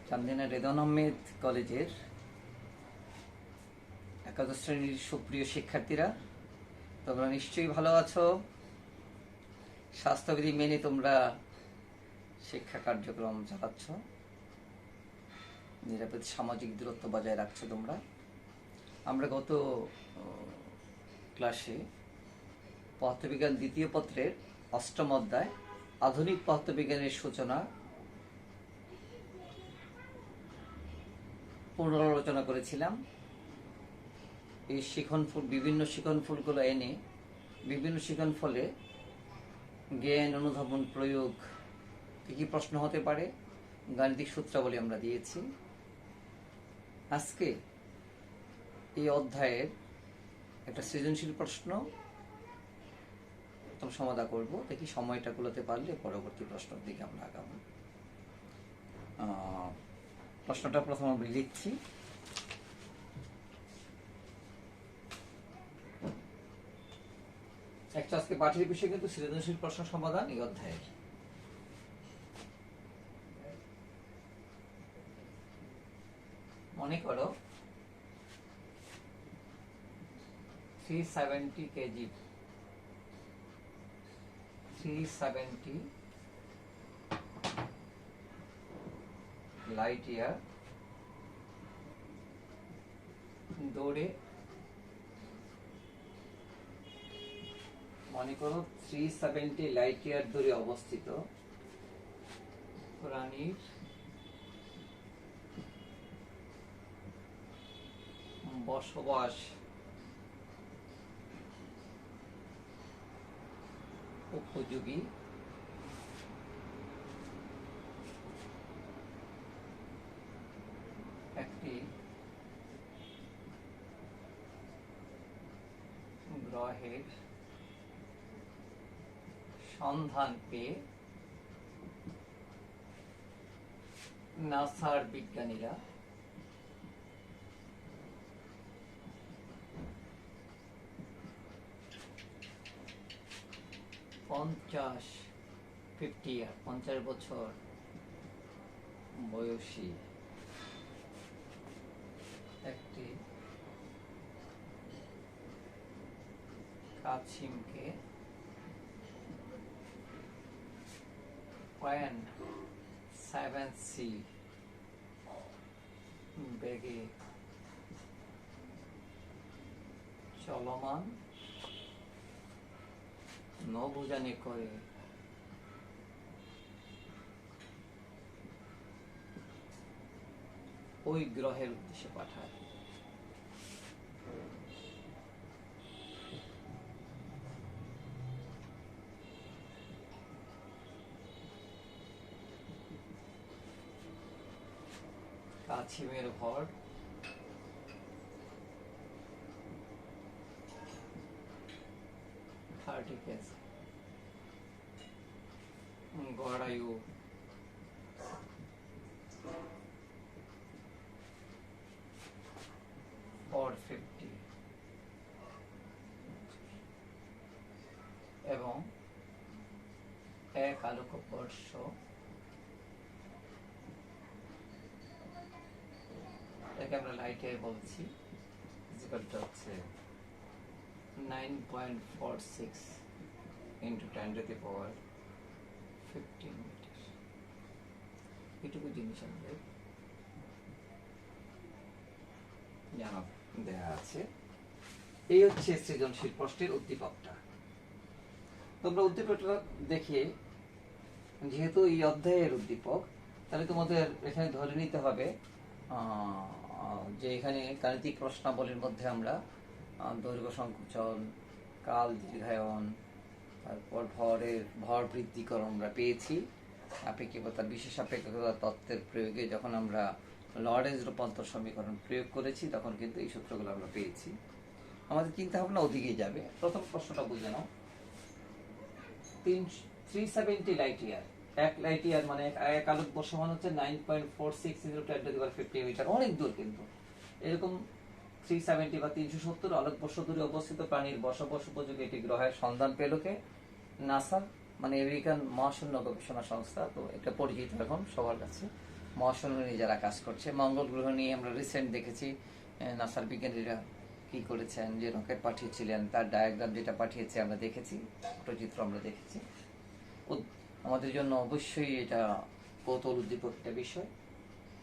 চান্দিনা রেদন আহমেদ কলেজের একাদশ শ্রেণীর সুপ্রিয় শিক্ষার্থীরা, তোমরা নিশ্চয়ই ভালো আছো। স্বাস্থ্যবিধি মেনে তোমরা শিক্ষা কার্যক্রম চালাচ্ছ, নিরাপদ সামাজিক দূরত্ব বজায় রাখছো তোমরা। আমরা গত ক্লাসে পদার্থবিজ্ঞান দ্বিতীয় পত্রের অষ্টম অধ্যায় আধুনিক পদার্থবিজ্ঞানের সূচনা পুনরালোচনা করেছিলাম। এই বিভিন্ন শিখনফুলগুলো এনে বিভিন্ন শিখনফলে জ্ঞান, অনুধাবন, প্রয়োগ, কী কী প্রশ্ন হতে পারে, গাণিতিক সূত্রাবলী আমরা দিয়েছি। আজকে এই অধ্যায়ের একটা সৃজনশীল প্রশ্ন সমাধান করব। দেখি সময়টা কুলাতে পারলে পরবর্তী প্রশ্নের দিকে আমরা আগাবো। প্রশ্নটা প্রথম আমি লিখছি। একটা আজকে পাঠের বিষয় কিন্তু সৃজনশীল প্রশ্ন সমাধান এই অধ্যায়ের। মনে করো 370 কেজি 370 লাইট ইয়ার দৌড়ে, মনে করো 370 লাইট ইয়ার দূরে অবস্থিত প্রাণীর বসবাস উপযোগী একটি গ্রহের সন্ধান পেয়ে নাসার বিজ্ঞানীরা পঞ্চাশ 50 বছর বয়সী একটি কাছিমকে 0.7c বেগে চলমান নৌযানে করে ওই গ্রহের উদ্দেশ্যে পাঠায়। কাছিমের ভর 30 কেজি, গড় আয়ু 450 এবং 1 আলোকবর্ষ এটাকে আমরা লাইট ইয়ার বলছি, হচ্ছে 9.46 into 10 to the power 15 metre. এটুকু জিনিস আমাদের জানা দেয়া আছে। এই হচ্ছে সৃজনশীল প্রশ্নের উদ্দীপকটা। তোমরা উদ্দীপকটা দেখে, যেহেতু এই অধ্যায়ের উদ্দীপক, তাহলে তোমাদের এখানে ধরে নিতে হবে যে এখানে গাণিতিক প্রশ্নাবলীর মধ্যে আমরা দৈর্ঘ্য সংকোচন, কাল দীর্ঘায়ন, তারপর ভর বৃদ্ধিকরণ আমরা পেয়েছি। আপেক্ষিকতা, বিশেষ আপেক্ষিকতা তত্ত্বের প্রয়োগে যখন আমরা লরেন্জ রূপান্তর সমীকরণ প্রয়োগ করেছি, তখন কিন্তু এই সূত্রগুলো আমরা পেয়েছি। আমাদের চিন্তা ভাবনা ওদিকে যাবে। প্রথম প্রশ্নটা বুঝে নাও। 370 লাইট ইয়ার, 1 লাইট ইয়ার মানে 1 আলোকবর্ষ মানে হচ্ছে 9.46 into 10 to the power 15 metre, অনেক দূর। কিন্তু এরকম 370 বা 370 আলোকবর্ষ দূরে অবস্থিত প্রাণীর বসবাস উপযোগী একটি গ্রহের সন্ধান পেল কে? নাসা, মানে আমেরিকান মহাশূন্য গবেষণা সংস্থা। তো এটা পরিচিত এখন সবার কাছে। মহাশূন্য নিয়ে যারা কাজ করছে, মঙ্গল গ্রহ নিয়ে আমরা রিসেন্ট দেখেছি নাসার বিজ্ঞানীরা কি করেছেন, যে রকেট পাঠিয়েছিলেন তার ডায়াগ্রাম যেটা পাঠিয়েছে আমরা দেখেছি, ফটোচিত্র আমরা দেখেছি। আমাদের জন্য অবশ্যই এটা কৌতূহল উদ্দীপক একটা বিষয়।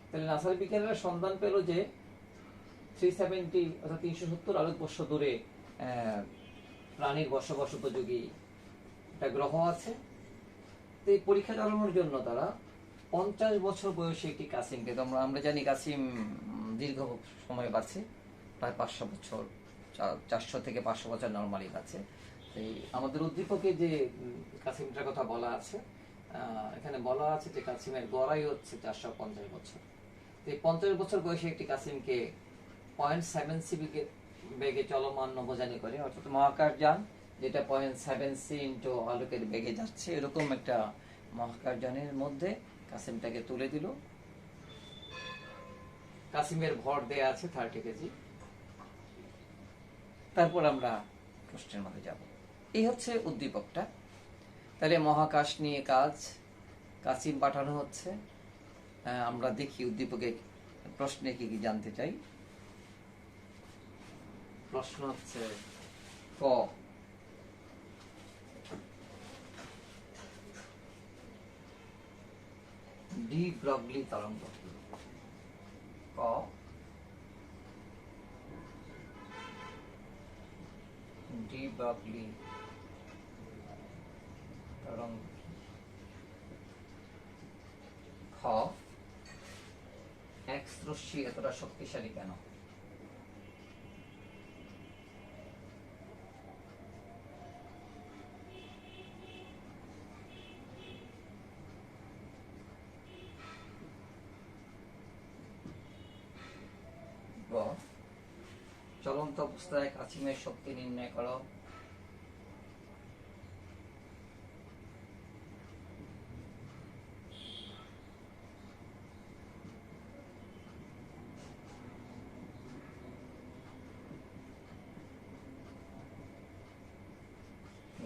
তাহলে নাসার বিজ্ঞানীরা সন্ধান পেল যে 370 অর্থাৎ 370 আলোকবর্ষ দূরে প্রাণীর বসবাস উপযোগী একটা গ্রহ আছে। তো এই পরীক্ষা চালানোর জন্য তারা 50 বছর বয়সী একটি কাসিমকে, আমরা জানি কাসিম দীর্ঘ সময় বাঁচে, প্রায় 500 বছর, 400 থেকে 500 বছর নর্মালি বাঁচে। এই আমাদের উদ্দীপকে যে কাসিমটার কথা বলা আছে, এখানে বলা আছে যে কাসিমের গড়াই হচ্ছে 450 বছর। এই 50 বছর বয়সী একটি কাসিমকে 0.7 বেগে চলমান নভোযানে করে, অর্থাৎ মহাকাশযান যেটা 0.7 ইন্টু আলোকের বেগে যাচ্ছে, এরকম একটা মহাকাশযানের মধ্যে কাসিমটাকে তুলে দিল। কাসিমের ভর দেয়া আছে 30 কেজি। তারপর আমরা প্রশ্নের মধ্যে যাব। এই হচ্ছে উদ্দীপকটা। তাহলে মহাকাশ নিয়ে কাজ, কাসিম পাঠানো হচ্ছে। আমরা দেখি উদ্দীপকে প্রশ্নে কি কি জানতে চাই। প্রশ্ন হচ্ছে ক, ডি ব্রগলি তরঙ্গ কি? ক, ডি ব্রগলি তরঙ্গ। খ, এক্স রশ্মি এতটা শক্তিশালী কেন? গ, চলন্ত অবস্থায় কাসিমের শক্তি নির্ণয় করো।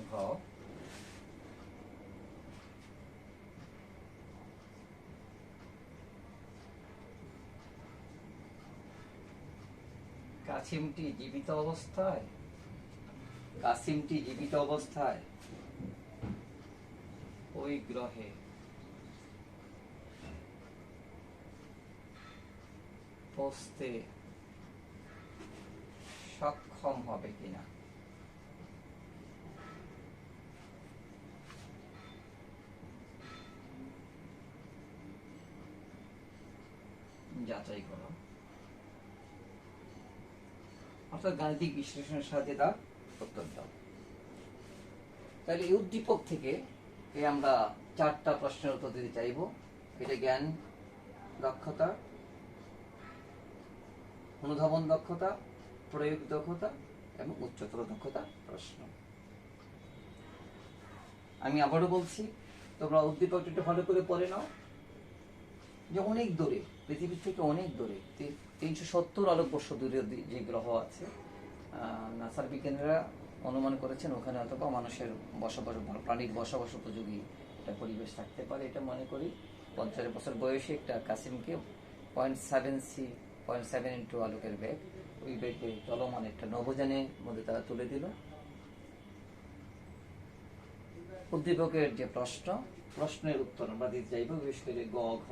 ঘ, কাসিমটি জীবিত অবস্থায় ওই গ্রহে পৌঁছতে সক্ষম হবে কিনা। যাচাই করো, অর্থাৎ গাণিতিক বিশ্লেষণের সাথে তার উত্তর দাও। তাহলে এই উদ্দীপক থেকে আমরা 4টা প্রশ্নের উত্তর দিতে চাইব। এটা জ্ঞান দক্ষতা, অনুধাবন দক্ষতা, প্রয়োগ দক্ষতা এবং উচ্চতর দক্ষতা প্রশ্ন। আমি আবারও বলছি, তোমরা উদ্দীপকটা একটু ভালো করে পড়ে নাও। যে অনেক দূরে, পৃথিবীর থেকে অনেক দূরে 370 আলোকবর্ষ দূরে যে গ্রহ আছে, নাসার বিজ্ঞানীরা অনুমান করেছেন ওখানে অথবা মানুষের বসবাস, প্রাণীর বসবাস উপযোগী একটা পরিবেশ থাকতে পারে। এটা মনে করি 50 বছর বয়সী একটা কাসিমকে 0.7 ইন্টু আলোকের বেগ, ওই বেগে চলমান একটা নভোযানের মধ্যে তারা তুলে দিল। উদ্দীপকের যে প্রশ্নের উত্তর আমরা দিতে চাইব, বিশেষ করে গ, ঘ।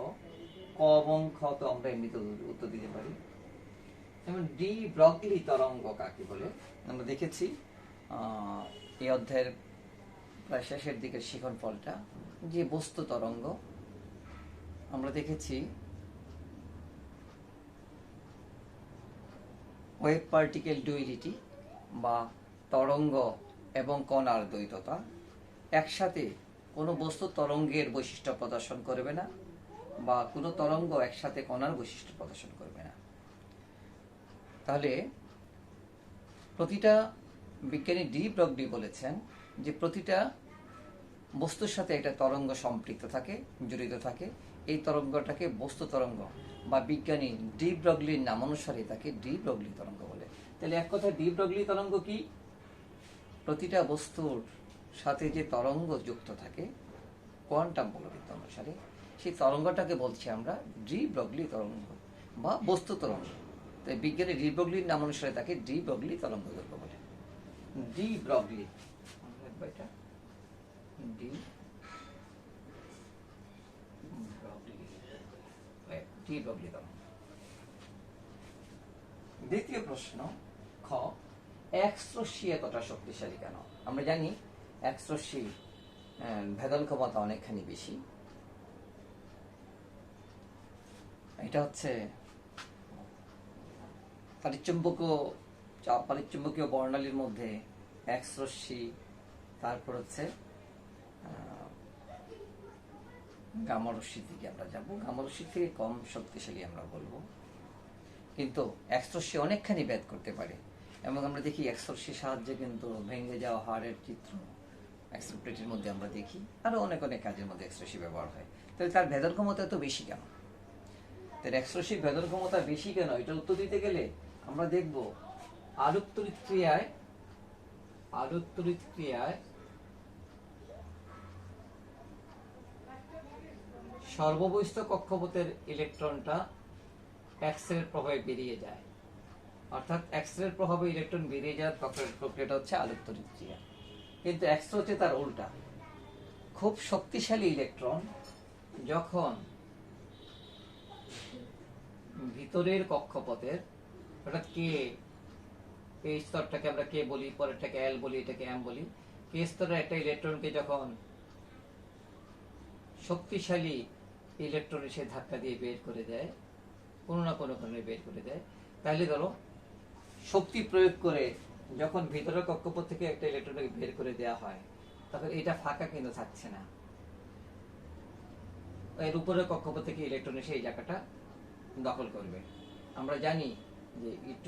ক এবং খ তো আমরা এমনিতে উত্তর দিতে পারি। যেমন ডি ব্রগলি তরঙ্গ কাকে বলে আমরা দেখেছি এই অধ্যায়ের প্রায় শেষের দিকের শিখন ফলটা, যে বস্তু তরঙ্গ আমরা দেখেছি ওয়েভ পার্টিকেল ডুয়ালিটি বা তরঙ্গ এবং কণার দ্বৈততা। একসাথে কোনো বস্তু তরঙ্গের বৈশিষ্ট্য প্রদর্শন করবে না, বা কোনো তরঙ্গ একসাথে কণার বৈশিষ্ট্য প্রদর্শন করবে না। তাহলে প্রতিটা বিজ্ঞানী ডি ব্রগলি বলেছেন যে প্রতিটা বস্তুর সাথে একটা তরঙ্গ সম্পৃক্ত থাকে, জড়িত থাকে। এই তরঙ্গটাকে বস্তু তরঙ্গ বা বিজ্ঞানী ডি ব্রগলির নাম অনুসারে তাকে ডি ব্রগলি তরঙ্গ বলে। তাহলে এক কথা ডি ব্রগলি তরঙ্গ কি? প্রতিটা বস্তুর সাথে যে তরঙ্গ যুক্ত থাকে কোয়ান্টাম বলবিদ্যা অনুসারে, সেই তরঙ্গটাকে বলছি আমরা ডি ব্রগলি তরঙ্গ বা বস্তু তরঙ্গ। তাই বিজ্ঞানী ডি ব্রগলির নাম অনুসারে তাকে ডি ব্রগলি তরঙ্গ দৈর্ঘ্য বলে। ডি ব্রগলি, এটা ডি ব্রগলি তরঙ্গ। দ্বিতীয় প্রশ্ন খ, এক্স রশ্মি এতটা শক্তিশালী কেন? আমরা জানি এক্স রশ্মি ভেদন ক্ষমতা অনেকখানি বেশি। এটা হচ্ছে পারিচুম্বকীয় বর্ণালীর মধ্যে এক্স রশ্মি, তারপর হচ্ছে গামা রশ্মির দিকে আমরা যাব। গামা রশ্মির থেকে কম শক্তিশালী আমরা বলবো, কিন্তু এক্স রশ্মি অনেকখানি ভেদ করতে পারে। এবং আমরা দেখি এক্স রশ্মির সাহায্যে কিন্তু ভেঙে যাওয়া হাড়ের চিত্র এক্স-রে প্লেটের মধ্যে আমরা দেখি, আরো অনেক অনেক কাজের মধ্যে এক্স রশ্মি ব্যবহার হয়। তাহলে তার ভেদন ক্ষমতা এত বেশি কেন? তার এক্স রশ্মির ভেদন ক্ষমতা বেশি কেন, এটা উত্তর দিতে গেলে আমরা দেখব আলোক তড়িৎ ক্রিয়ায় সর্ববহিস্থ কক্ষপথের ইলেকট্রনটা এক্স রে প্রভাবে বেরিয়ে যায়। অর্থাৎ এক্স রে প্রভাবে ইলেকট্রন বেরিয়ে যাওয়ার প্রক্রিয়াটা হচ্ছে আলোক তড়িৎ ক্রিয়া। কিন্তু এক্স রে হচ্ছে তার উল্টা। খুব শক্তিশালী ইলেকট্রন যখন ভিতরের কক্ষপথের, অর্থাৎ কে, এই স্তরটাকে আমরা কে বলি, পরেরটাকে এল বলি, এটাকে এম বলি, কে স্তরের একটা ইলেকট্রনকে যখন শক্তিশালী ইলেকট্রন এসে ধাক্কা দিয়ে বের করে দেয়, কোনো না কোনো কারণে বের করে দেয়, তাহলে ধরো শক্তি প্রয়োগ করে যখন ভিতরের কক্ষপথ থেকে একটা ইলেকট্রনকে বের করে দেওয়া হয়, তখন এটা ফাঁকা কিন্তু থাকছে না, এর উপরের কক্ষপথ থেকে ইলেকট্রন এসে এই জায়গাটা দখল করবে। আমরা জানি যে E2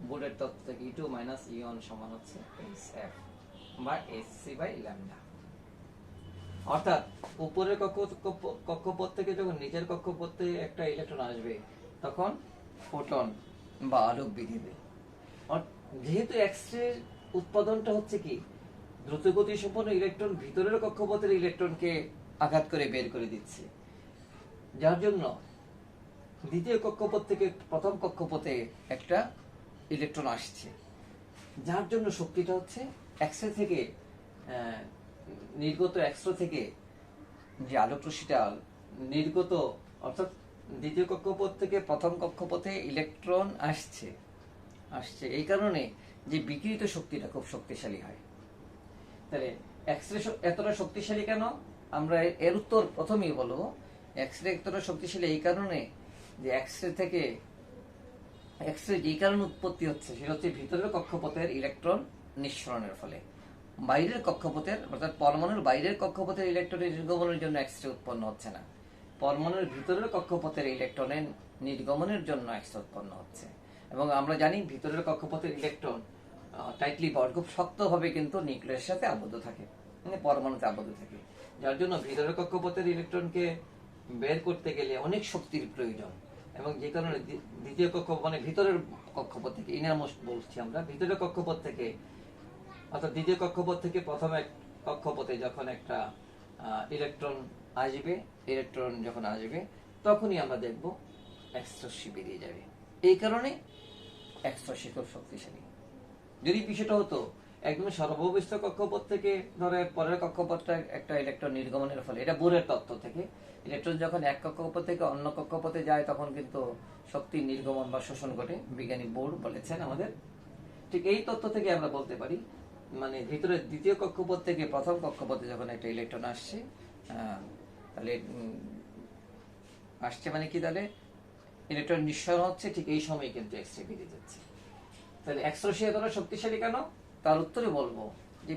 বোর্ডের তত্ত্ব থেকে E2 মাইনাস E1 সমান হচ্ছে Hf বা Hc বাই ল্যামডা। অর্থাৎ উপরের কক্ষপথ থেকে যখন নিচের কক্ষপথে একটা ইলেকট্রন আসবে, তখন ফোটন বা আলোক বিকিরবে। যেহেতু এক্স-রে উৎপাদনটা হচ্ছে কি, দ্রুতগতি সম্পন্ন ইলেকট্রন ভিতরের কক্ষপথের ইলেকট্রনকে আঘাত করে বের করে দিচ্ছে, যার জন্য দ্বিতীয় কক্ষপথ থেকে প্রথম কক্ষপথে একটা ইলেকট্রন আসছে, যার জন্য শক্তিটা হচ্ছে এক্স-রে থেকে নির্গত, এক্স-রে থেকে যে আলোক রশ্মিটা নির্গত, অর্থাৎ দ্বিতীয় কক্ষপথ থেকে প্রথম কক্ষপথে ইলেকট্রন আসছে, এই কারণে যে বিকিরিত শক্তিটা খুব শক্তিশালী হয়। তাহলে এক্স-রে এতটা শক্তিশালী কেন? আমরা এর উত্তর প্রথমেই বলবো, এক্স-রে এতটা শক্তিশালী এই কারণে যে এক্স-রে যেই কারণে উৎপত্তি হচ্ছে সেটা হচ্ছে ভিতরের কক্ষপথের ইলেকট্রন নিঃসরণের ফলে। বাইরের কক্ষপথের, অর্থাৎ পরমাণুর বাইরের কক্ষপথের ইলেকট্রনের নির্গমনের জন্য এক্স-রে উৎপন্ন হচ্ছে না, পরমাণুর ভিতরের কক্ষপথের ইলেকট্রনের নির্গমনের জন্য এক্স-রে উৎপন্ন হচ্ছে। এবং আমরা জানি ভিতরের কক্ষপথের ইলেকট্রন টাইটলি বন্ড, খুব শক্তভাবে কিন্তু নিউক্লিয়াসের সাথে আবদ্ধ থাকে, মানে পরমাণুতে আবদ্ধ থাকে, যার জন্য ভিতরের কক্ষপথের ইলেকট্রনকে বের করতে গেলে অনেক শক্তির প্রয়োজন। এবং যে কারণে দ্বিতীয় কক্ষপথ, মানে ভিতরের কক্ষপথ থেকে, ইনারমোস্ট বলছি আমরা, ভিতরের কক্ষপথ থেকে, অর্থাৎ দ্বিতীয় কক্ষপথ থেকে প্রথম এক কক্ষপথে যখন একটা ইলেকট্রন আসবে, তখনই আমরা দেখব এক্স রশ্মি বেরিয়ে যাবে। এই কারণে এক্স রশ্মি খুব শক্তিশালী। যদি বিষয়টা হতো একদম সর্ববহিস্থ কক্ষপথ থেকে, ধরে পরের কক্ষপথটা একটা ইলেকট্রন নির্গমনের ফলে, এটা বোরের তত্ত্ব থেকে, ইলেকট্রন যখন এক কক্ষপথ থেকে অন্য কক্ষপথে যায় তখন কিন্তু শক্তির নির্গমন বা শোষণ ঘটে, বিজ্ঞানী বোর বলেছেন আমাদের। ঠিক এই তত্ত্ব থেকে আমরা বলতে পারি, মানে ভিতরে দ্বিতীয় কক্ষপথ থেকে প্রথম কক্ষপথে যখন একটা ইলেকট্রন আসছে, তাহলে মানে কি, তাহলে ইলেকট্রন নিঃসরণ হচ্ছে, ঠিক এই সময় কিন্তু এক্স-রে বেরিয়ে যাচ্ছে। তাহলে এক্স রশ্মি এতটা শক্তিশালী কেন? তার উত্তরে বলবো যে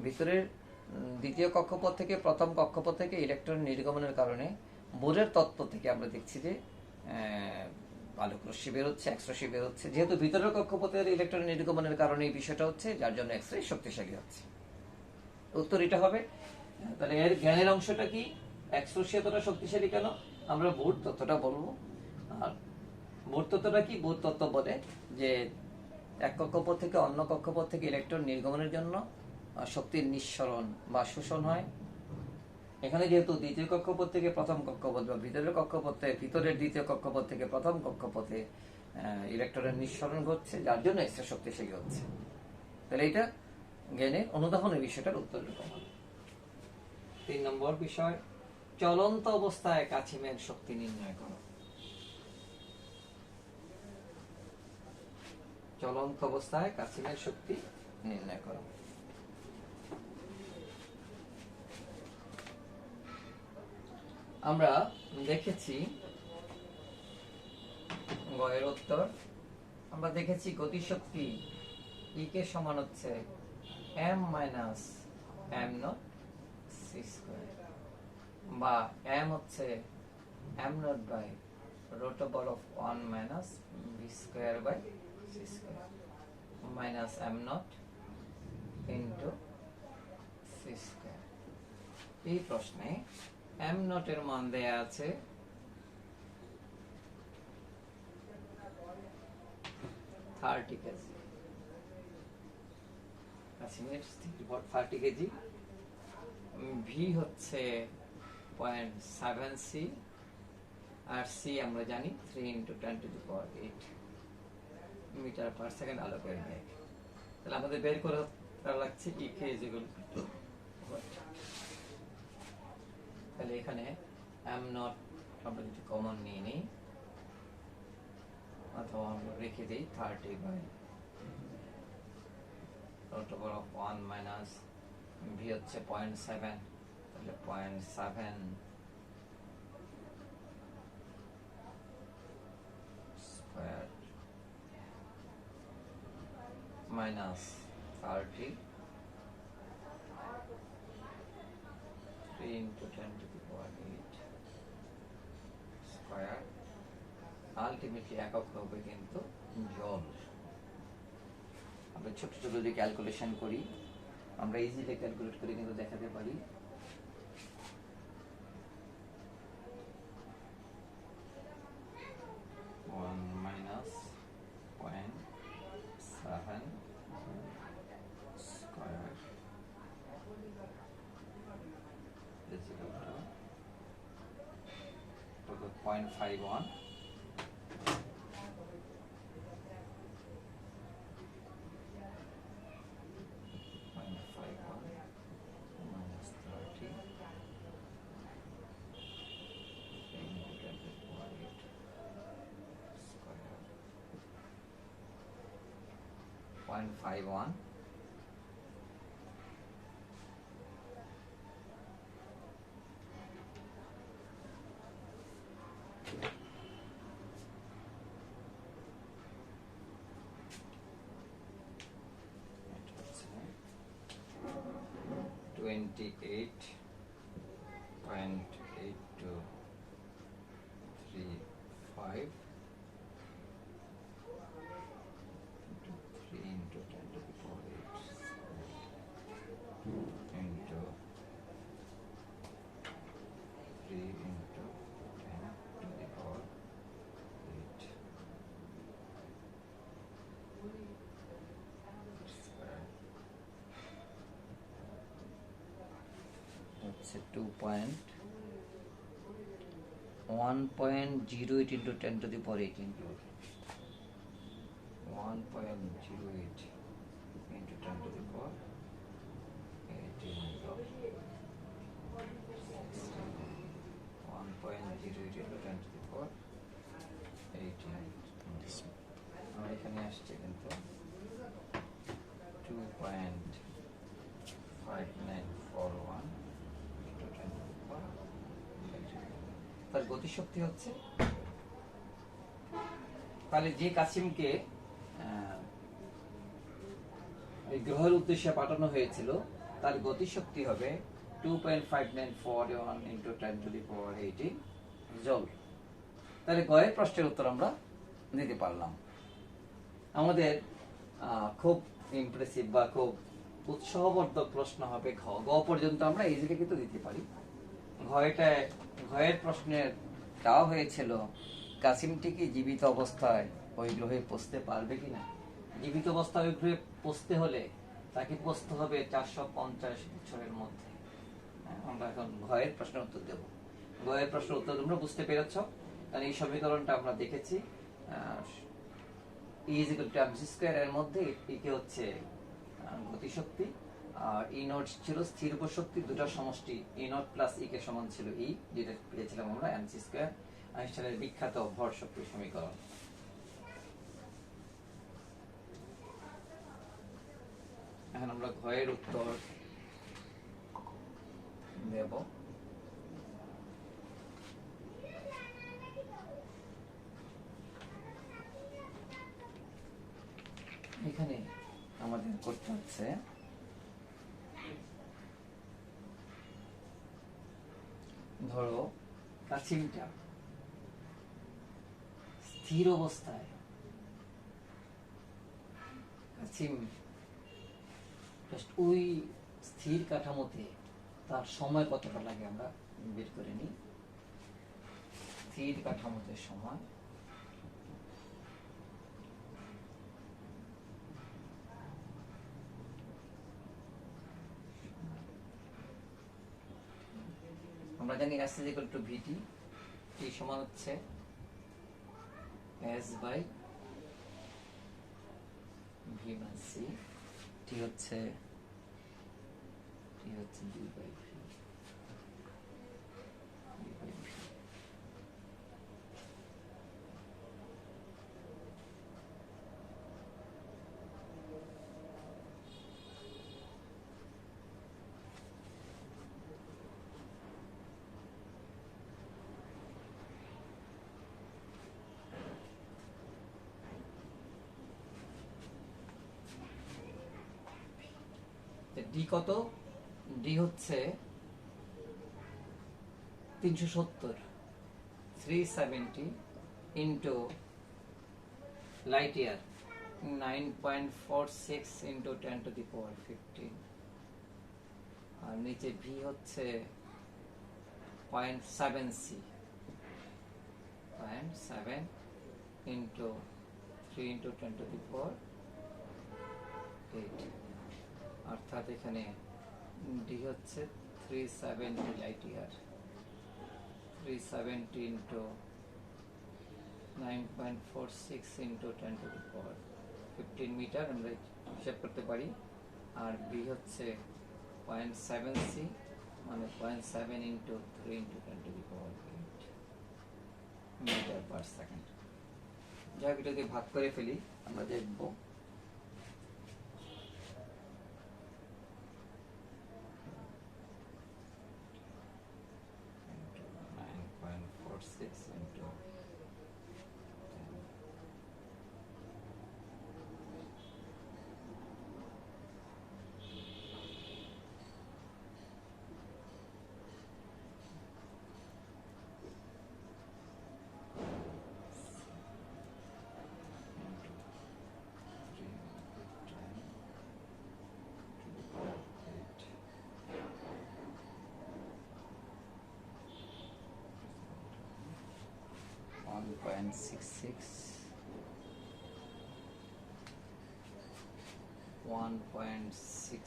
ভিতরের দ্বিতীয় কক্ষপথ থেকে প্রথম কক্ষপথ থেকে ইলেকট্রন নির্গমনের কারণে বোরের তত্ত্ব থেকে আমরা দেখছি যে আলোক রশ্মি বেরোচ্ছে, এক্স রশ্মি বেরোচ্ছে। যেহেতু ভিতরের কক্ষপথের ইলেকট্রন নির্গমনের কারণে এই বিষয়টা হচ্ছে, যার জন্য এক্স-রে শক্তিশালী হচ্ছে। উত্তর এটা হবে। তাহলে এর জ্ঞানের অংশটা কি, এক্স রশ্মি এতটা শক্তিশালী কেন, আমরা বোর তত্ত্বটা বলবো। আর বোর তত্ত্বটা কি? বোর তত্ত্ব বলে যে এক কক্ষপথ থেকে অন্য কক্ষপথ থেকে ইলেকট্রন নির্গমনের জন্য শক্তির নিঃসরণ বা শোষণ হয়, এখানে যেহেতু দ্বিতীয় কক্ষপথ থেকে প্রথম কক্ষপথ বা ভিতরের দ্বিতীয় কক্ষপথ থেকে প্রথম কক্ষপথে ইলেকট্রনের নিঃসরণ ঘটছে, যার জন্য এক্সট্রা শক্তিশালী হচ্ছে। তাহলে এটা জ্ঞানের অনুধাবনের বিষয়টার উত্তর এরকম হবে। 3 নম্বর বিষয়, চলন্ত অবস্থায় কাছিমের শক্তি নির্ণয় করো। চলন্ত অবস্থায় কাছিমের শক্তি নির্ণয় করো। আমরা দেখেছি গয়ের উত্তর, আমরা দেখেছি গতিশক্তি ই কে সমান হচ্ছে m minus m nought C square, বা m হচ্ছে m nought by root over of 1 minus v square by C square minus m nought into C square. এই প্রশ্নে m নট এর মান দেয়া আছে 30 কেজি, কাছিমের স্থির ভর 30 কেজি, ভি হচ্ছে 0.7 সি, আর সি আমরা জানি 3 × 10⁸ মিটার পার সেকেন্ড আলোকের বেগ। তাহলে আমাদের বের করা লাগছে ই কে ইজ ইকুয়াল টু, তাহলে এখানে m নট আমরা যদি কমন নিয়ে নিই অথবা আমরা রেখে দিই 30 by root over of 1 minus v হচ্ছে 0.7, তাহলে 0.7 স্কয়ার মাইনাস 30 3 × 10⁸ স্কয়ার, আলটিমেটলি একক হবে কিন্তু জল। আমরা ছোট ছোট যদি ক্যালকুলেশন করি, আমরা ইজিলি ক্যালকুলেট করে কিন্তু দেখাতে পারি। Point 51 minus 30 square 0.51 28.8235 3 × 10⁸ into 3 × 10⁸ হচ্ছে 1.08 into 10⁸ into 1.08 into 10⁸ 1.08 into 10⁸ 18 আমার এখানে আসছে কিন্তু 2.5941 into 10⁸ তার গতিশক্তি হচ্ছে, তাহলে যে কাসিমকে এই গ্রহের উদ্দেশ্যে পাঠানো হয়েছিল তার গতিশক্তি হবে 2.5941 into 10⁸ জল। তাহলে গয়ের প্রশ্নের উত্তর আমরা দিতে পারলাম। আমাদের খুব ইমপ্রেসিভ বা খুব উৎসাহবর্ধক প্রশ্ন হবে ঘ। গ পর্যন্ত আমরা ইজিলি কিন্তু দিতে পারি। ঘয়ের প্রশ্নের দেওয়া হয়েছিল কাসিমটি কি জীবিত অবস্থায় ওই গ্রহে পৌঁছতে পারবে কিনা। জীবিত অবস্থায় ওই গ্রহে পৌঁছতে হলে তাকে পৌঁছতে হবে 450 বছরের মধ্যে। আমরা এখন ঘয়ের প্রশ্নের উত্তর দেব। ঘয়ের প্রশ্নের উত্তর তোমরা বুঝতে পেরেছ, কারণ এই সমীকরণটা আমরা দেখেছি E is equal to mc square এর মধ্যে কে হচ্ছে গতিশক্তি, আর ই নট ছিল স্থির উপশক্তি, দুটো সমষ্টি ই নট প্লাস ই কে সমান ছিল ই, যেটা পেয়েছিলাম আমরা mc স্কয়ার, আইনস্টাইনের বিখ্যাত ভর শক্তি সমীকরণ। এখন আমরা ঘয়ের উত্তর দেব। এখানে আমাদের করতে হচ্ছে ধরো কাছিমটা স্থির অবস্থায়, কাছিম ওই স্থির কাঠামোতে তার সময় কতটা লাগে আমরা বের করে নিই। স্থির কাঠামোতে সময় আমরা জানি s is equal to vt, t সমান হচ্ছে s by v minus c, t হচ্ছে 2 by v। ডি কত? ডি হচ্ছে 370, 370 into light year, 9.46 into 10 to the power 15, আর নিচে ভি হচ্ছে 0.7 C, 0.7 into 3 into 10 to the power 8, অর্থাৎ এখানে ডি হচ্ছে 370 light year, 370 into 9.46 into 10 to the power 15 metre আমরা হিসাব করতে পারি। আর বি হচ্ছে 0.7 সি, মানে 0.7 into 3 into 10 to the power 8 metre per second. যাই হোক, এটাকে ভাগ করে ফেলি, আমরা দেখব one point six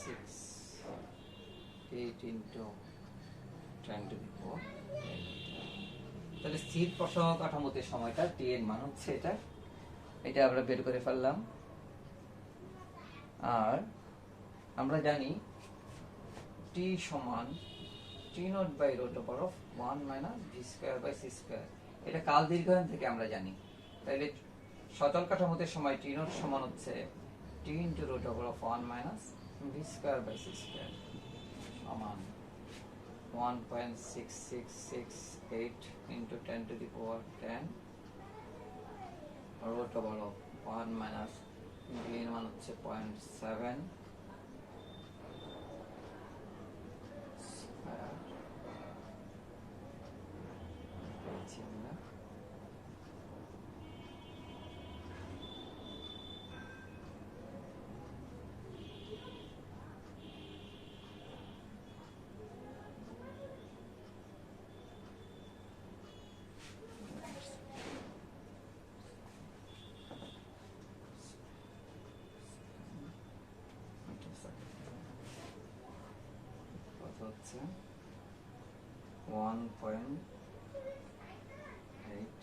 six 8 into 10 to the power 8। তাহলে স্থির প্রসঙ্গ কাঠামোতে সময়টা টি এর মান হচ্ছে এটা আমরা বের করে ফেললাম। আর আমরা জানি টি সমান T naught by root over of 1 minus V square by C square, এটা কাল দীর্ঘায়ন থেকে আমরা জানি। তাহলে সচল কাঠামোতে সময় টি নট সমান হচ্ছে T into root over of 1 minus V square by C square সমান 1.6668 into 10 to the power 10 root over of 1 minus V এর মান হচ্ছে 0.7 1 হচ্ছে 1.8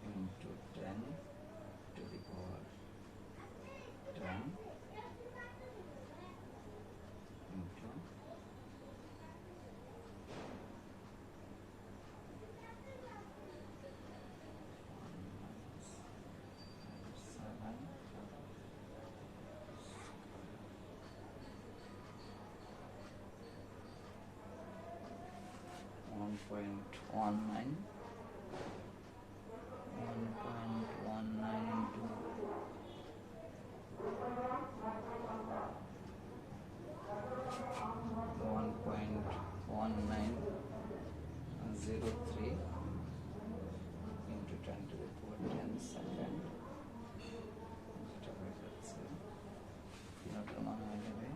into 10 to the power 10 into 1.19 into 1.1903 into 10 to the power 10 second, যেটা হয়ে যাচ্ছে এটার মান হয়ে যাবে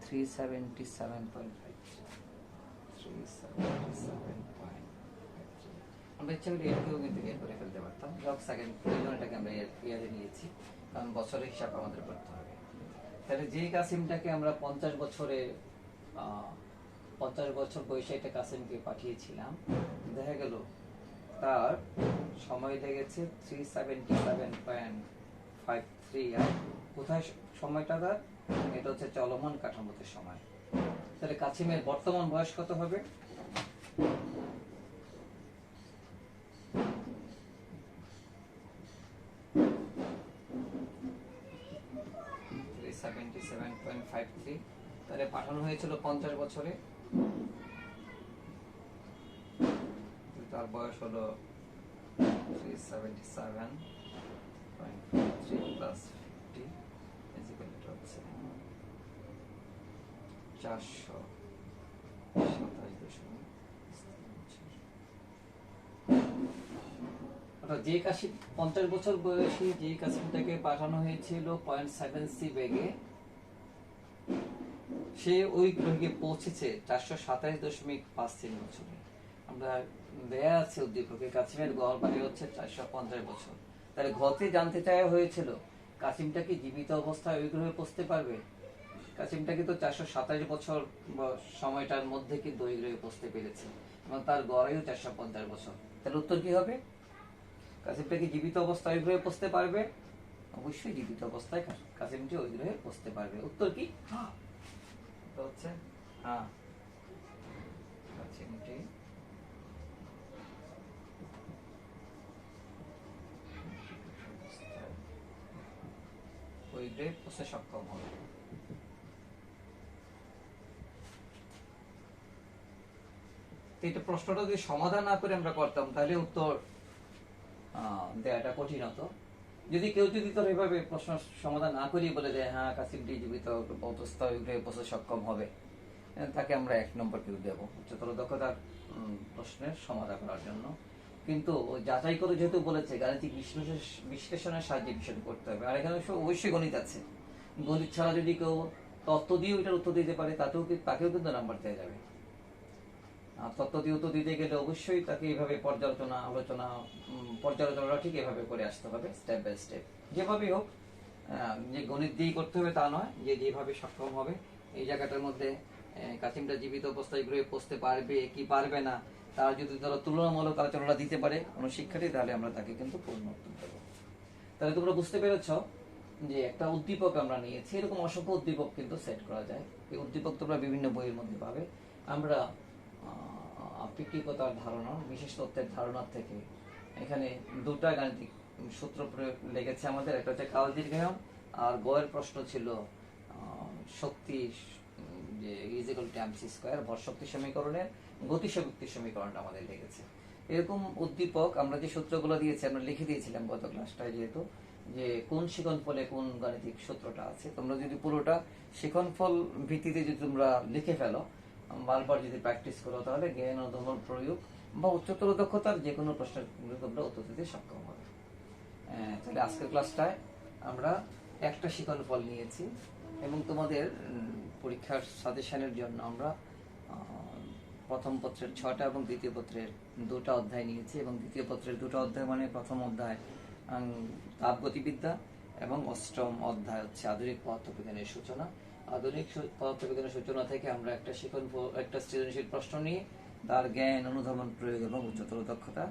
377.53 আমরা ইচ্ছা করে এটাকেও কিন্তু বের করে ফেলতে পারতাম। যক সেকেন্ড এটাকে আমরা ইয়ারে নিয়েছি, কারণ বছরের হিসাব আমাদের করতে হবে। তাহলে যে কাসিমটাকে আমরা 50 বছর বয়সে একটা কাসিমকে পাঠিয়েছিলাম, দেখা গেল তার সময় লেগেছে 377.53। আর কোথায় সময়টা তার? এটা হচ্ছে চলমান কাঠামোতে সময়। তাহলে কাসিমের বর্তমান বয়স কত হবে? 77.53। তাহলে পাঠানো হয়েছিল 50 বছরে, তার বয়স হলো 377.53 প্লাস 50 ইকুয়াল টু হচ্ছে 427.4। যে কাশি 50 বছর বয়সী যে কাসিমটাকে পাঠানো হয়েছিল 0.7c বেগে, সে ওই গ্রহে পৌঁছেছে 427.53 বছরে। আমরা দেয়া আছে উদ্দীপকে কাসিমের গড় বাড়ি হচ্ছে 450 বছর। তাহলে ঘতে জানতে চাওয়া হয়েছিল কাসিমটা কি জীবিত অবস্থায় ওই গ্রহে পৌঁছতে পারবে। কাসিমটা কিন্তু 427 বছর সময়টার মধ্যে কিন্তু ওই গ্রহে পৌঁছতে পেরেছে, এবং তার গড়াইও 450 বছর। তাহলে উত্তর কি হবে? কাসিমটা কি জীবিত অবস্থায় ওই গ্রহে পৌঁছতে পারবে? অবশ্যই জীবিত অবস্থায় কাসিমটি ওই গ্রহে পৌঁছতে পারবে। উত্তর কি? হচ্ছে হ্যাঁ, কাসিমটি ওই গ্রহে পৌঁছতে সক্ষম হবে। এটা প্রশ্নটা যদি সমাধান না করে আমরা করতাম, তাহলে উত্তর দেওয়াটা কঠিন হতো। যদি কেউ তোর এভাবে প্রশ্ন সমাধান না করিয়ে বলে দেয় হ্যাঁ কাসিমটি জীবিত অবস্থায় পৌঁছতে সক্ষম হবে, তাকে আমরা 1 নম্বর কেউ দেবো উচ্চতর দক্ষতার প্রশ্নের সমাধান করার জন্য। কিন্তু যাচাই করে যেহেতু বলেছে গাণিতিক বিশ্লেষণের সাহায্যে বিষয়টি করতে হবে, আর এখানে অবশ্যই গণিত আছে। গণিত ছাড়া যদি কেউ তত্ত্ব দিয়ে ওইটার উত্তর দিতে পারে, তাকেও কিন্তু নাম্বার দেওয়া যাবে। তত্ত্ব দিয়ে উত্তর দিতে গেলে অবশ্যই তাকে এইভাবে পর্যালোচনা ঠিক এভাবে করে আসতে হবে, স্টেপ বাই স্টেপ। যেভাবেই হোক, যে গণিত দিয়েই করতে হবে তা নয়, যে যেভাবে সক্ষম হবে। এই জায়গাটার মধ্যে কাসিমটা জীবিত অবস্থায় গ্রহে পৌঁছতে পারবে কি পারবে না, তার যদি তারা তুলনামূলক আলোচনাটা দিতে পারে কোনো শিক্ষার্থী, তাহলে আমরা তাকে কিন্তু পূর্ণ উত্তর দেবো। তাহলে তোমরা বুঝতে পেরেছ যে একটা উদ্দীপক আমরা নিয়েছি, এরকম অসংখ্য উদ্দীপক কিন্তু সেট করা যায়। এই উদ্দীপক তোমরা বিভিন্ন বইয়ের মধ্যে পাবে। আমরা আপেক্ষিকতার ধারণা, বিশেষ তত্ত্বের ধারণা থেকে এখানে দুটা গাণিতিক সূত্র প্রয়োগ লেগেছে আমাদের। একটা হচ্ছে কাল দীর্ঘায়ন, আর গয়ের প্রশ্ন ছিল শক্তি যে ইজিক্যাল টু mc স্কয়ার, ভর শক্তি সমীকরণের গতি শক্তির সমীকরণটা আমাদের লেগেছে। এরকম উদ্দীপক আমরা যে সূত্রগুলো দিয়েছি আমরা লিখে দিয়েছিলাম গত ক্লাসটায়, যেহেতু যে কোন শিখনফলে কোন গাণিতিক সূত্রটা আছে। তোমরা যদি পুরোটা শিখনফল ভিত্তিতে যদি তোমরা লিখে ফেলো, বারবার যদি প্র্যাকটিস করো, তাহলে জ্ঞান ও ধর্ম প্রয়োগ বা উচ্চতর দক্ষতার যে কোনো প্রশ্নের তোমরা উত্তর দিতে সক্ষম হবে। তাহলে আজকের ক্লাসটায় আমরা একটা শিখনফল নিয়েছি, এবং তোমাদের পরীক্ষার সাজেশনের জন্য আমরা প্রথম পত্রের 6টা এবং দ্বিতীয় পত্রের 2টা অধ্যায় নিয়েছি। এবং দ্বিতীয় পত্রের 2টা অধ্যায় মানে প্রথম অধ্যায় তাপগতিবিদ্যা, এবং অষ্টম অধ্যায় হচ্ছে আধুনিক পদার্থবিজ্ঞানের সূচনা। আধুনিক পদার্থবিজ্ঞানের সূচনা থেকে আমরা একটা সৃজনশীল প্রশ্ন নিয়ে তার জ্ঞান, অনুধাবন, প্রয়োগ এবং উচ্চতর দক্ষতা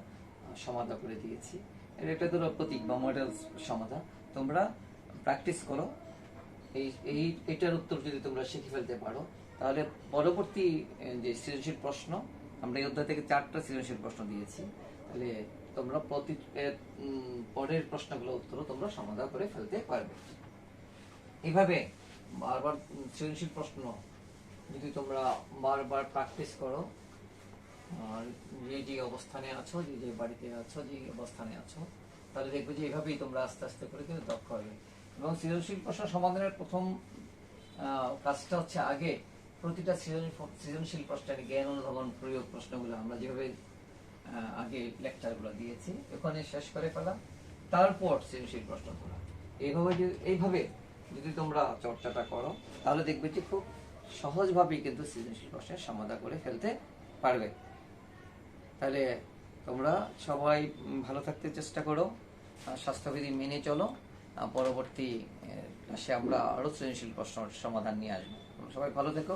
সমাধা করে দিয়েছি। এটা একটা ধরো প্রতীক বা মডেল সমাধান। তোমরা প্র্যাকটিস করো। এইটার উত্তর যদি তোমরা শিখে ফেলতে পারো, তাহলে পরবর্তী যে সৃজনশীল প্রশ্ন, আমরা এই অধ্যায় থেকে 4টা সৃজনশীল প্রশ্ন দিয়েছি, তাহলে তোমরা পরের প্রশ্নগুলো উত্তর তোমরা সমাধান করে ফেলতে পারবে। এইভাবে বারবার সৃজনশীল প্রশ্ন যদি তোমরা বারবার প্র্যাকটিস করো, আর যে অবস্থানে আছো, যে বাড়িতে আছো, যে অবস্থানে আছো, তাহলে দেখবে যে এইভাবেই তোমরা আস্তে আস্তে করে কিন্তু দক্ষ হবে। এবং সৃজনশীল প্রশ্ন সমাধানের প্রথম কাজটা হচ্ছে আগে প্রতিটা সৃজনশীল প্রশ্নের জ্ঞান, অনুধাবন, প্রয়োগ প্রশ্নগুলো আমরা যেভাবে আগে লেকচারগুলো দিয়েছি ওখানে শেষ করে ফেলা, তারপর সৃজনশীল প্রশ্ন করা। এইভাবে যদি তোমরা চর্চাটা করো, তাহলে দেখবে যে খুব সহজভাবেই কিন্তু সৃজনশীল প্রশ্নের সমাধান করে ফেলতে পারবে। তাহলে তোমরা সবাই ভালো থাকতে চেষ্টা করো, স্বাস্থ্যবিধি মেনে চলো। পরবর্তী ক্লাসে আমরা আরো সৃজনশীল প্রশ্নের সমাধান নিয়ে আসবো। সবাই ভালো থেকো।